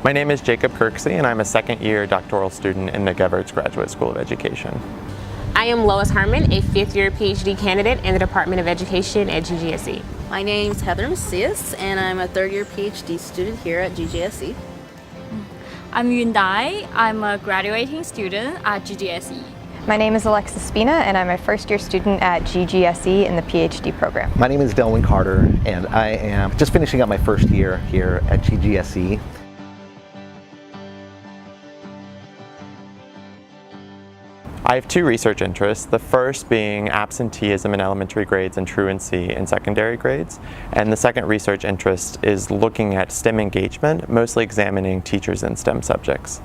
My name is Jacob Kirksey, and I'm a second-year doctoral student in the Gevirtz Graduate School of Education. I am Lois Herman, a fifth-year PhD candidate in the Department of Education at GGSE. My name's Heather Macias, and I'm a third-year PhD student here at GGSE. I'm Yun Dai. I'm a graduating student at GGSE. My name is Alexis Spina, and I'm a first-year student at GGSE in the PhD program. My name is Delwyn Carter, and I am just finishing up my first year here at GGSE. I have two research interests, the first being absenteeism in elementary grades and truancy in secondary grades, and the second research interest is looking at STEM engagement, mostly examining teachers in STEM subjects.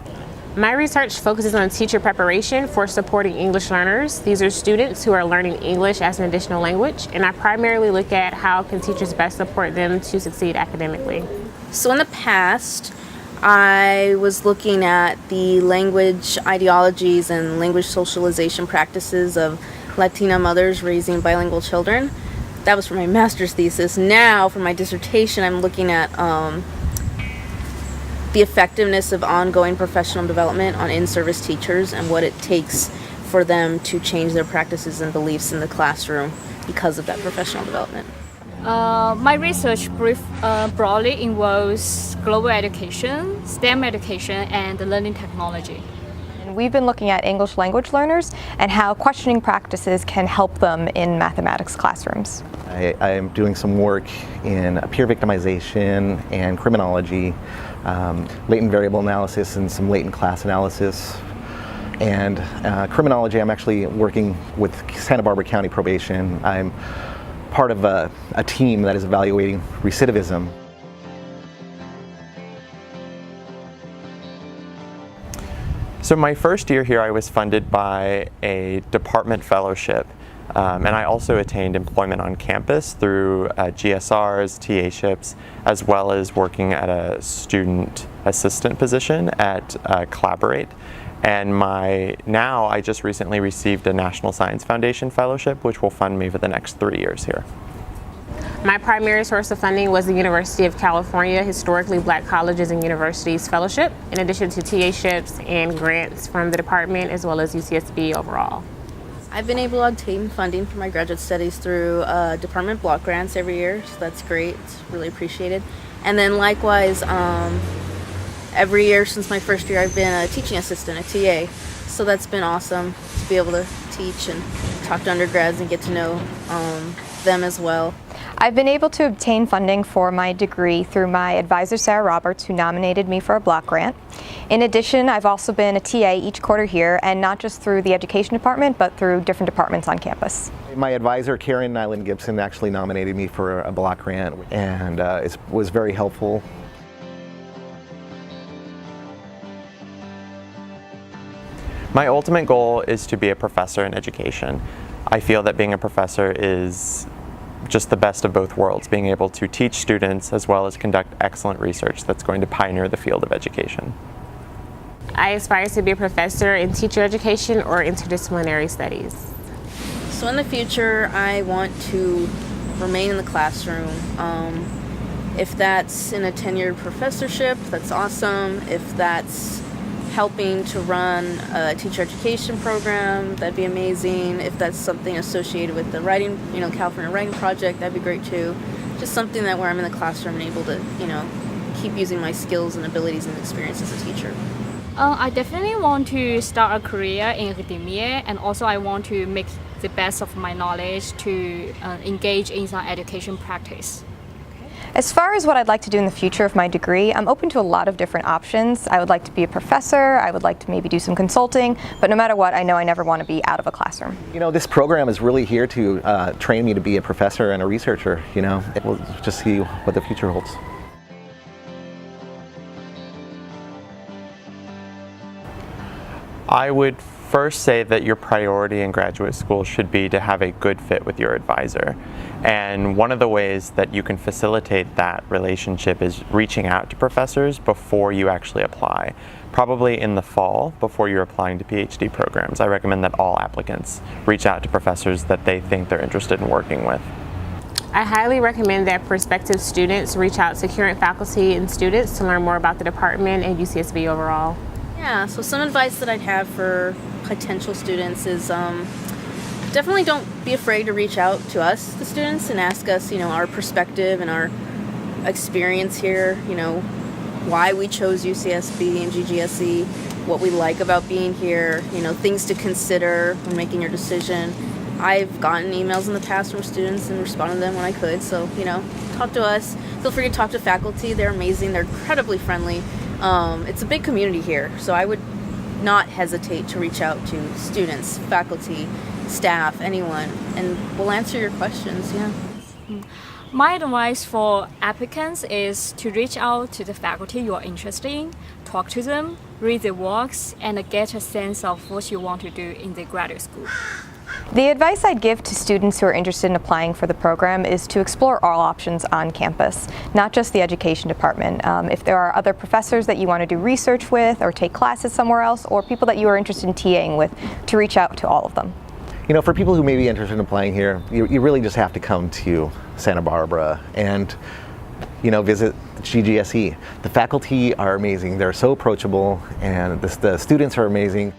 My research focuses on teacher preparation for supporting English learners. These are students who are learning English as an additional language, and I primarily look at how can teachers best support them to succeed academically. So in the past, I was looking at the language ideologies and language socialization practices of Latina mothers raising bilingual children. That was for my master's thesis. Now, for my dissertation, I'm looking at the effectiveness of ongoing professional development on in-service teachers and what it takes for them to change their practices and beliefs in the classroom because of that professional development. My research broadly involves global education, STEM education, and learning technology. We've been looking at English language learners and how questioning practices can help them in mathematics classrooms. I am doing some work in peer victimization and criminology, latent variable analysis and some latent class analysis. And criminology, I'm actually working with Santa Barbara County Probation. I'm part of a team that is evaluating recidivism. So my first year here I was funded by a department fellowship, and I also attained employment on campus through GSRs, TAships, as well as working at a student assistant position at Collaborate. And now I just recently received a National Science Foundation fellowship, which will fund me for the next 3 years here. My primary source of funding was the University of California Historically Black Colleges and Universities Fellowship, in addition to TAships and grants from the department as well as UCSB overall. I've been able to obtain funding for my graduate studies through department block grants every year, so that's great. It's really appreciated. And then likewise, every year since my first year, I've been a teaching assistant, a TA. So that's been awesome to be able to teach and talk to undergrads and get to know them as well. I've been able to obtain funding for my degree through my advisor, Sarah Roberts, who nominated me for a block grant. In addition, I've also been a TA each quarter here, and not just through the education department, but through different departments on campus. My advisor, Karen Nyland Gibson, actually nominated me for a block grant, and it was very helpful. My ultimate goal is to be a professor in education. I feel that being a professor is just the best of both worlds, being able to teach students as well as conduct excellent research that's going to pioneer the field of education. I aspire to be a professor in teacher education or interdisciplinary studies. So in the future, I want to remain in the classroom. If that's in a tenured professorship, that's awesome. If that's helping to run a teacher education program, that'd be amazing. If that's something associated with the writing, California Writing Project, that'd be great too. Just something that where I'm in the classroom and able to, keep using my skills and abilities and experience as a teacher. I definitely want to start a career in academia, and also I want to make the best of my knowledge to engage in some education practice. As far as what I'd like to do in the future of my degree, I'm open to a lot of different options. I would like to be a professor, I would like to maybe do some consulting, but no matter what, I know I never want to be out of a classroom. This program is really here to train me to be a professor and a researcher. We'll just see what the future holds. I would first say that your priority in graduate school should be to have a good fit with your advisor. And one of the ways that you can facilitate that relationship is reaching out to professors before you actually apply. Probably in the fall, before you're applying to PhD programs, I recommend that all applicants reach out to professors that they think they're interested in working with. I highly recommend that prospective students reach out to current faculty and students to learn more about the department and UCSB overall. Yeah, so some advice that I'd have for potential students is definitely don't be afraid to reach out to us, the students, and ask us, our perspective and our experience here, why we chose UCSB and GGSE, what we like about being here, things to consider when making your decision. I've gotten emails in the past from students and responded to them when I could, so, talk to us. Feel free to talk to faculty. They're amazing. They're incredibly friendly. It's a big community here, so I would not hesitate to reach out to students, faculty, staff, anyone, and we'll answer your questions, yeah. My advice for applicants is to reach out to the faculty you are interested in, talk to them, read their works, and get a sense of what you want to do in the graduate school. The advice I'd give to students who are interested in applying for the program is to explore all options on campus, not just the education department. If there are other professors that you want to do research with or take classes somewhere else, or people that you are interested in TAing with, to reach out to all of them. For people who may be interested in applying here, you really just have to come to Santa Barbara and visit GGSE. The faculty are amazing. They're so approachable, and the students are amazing.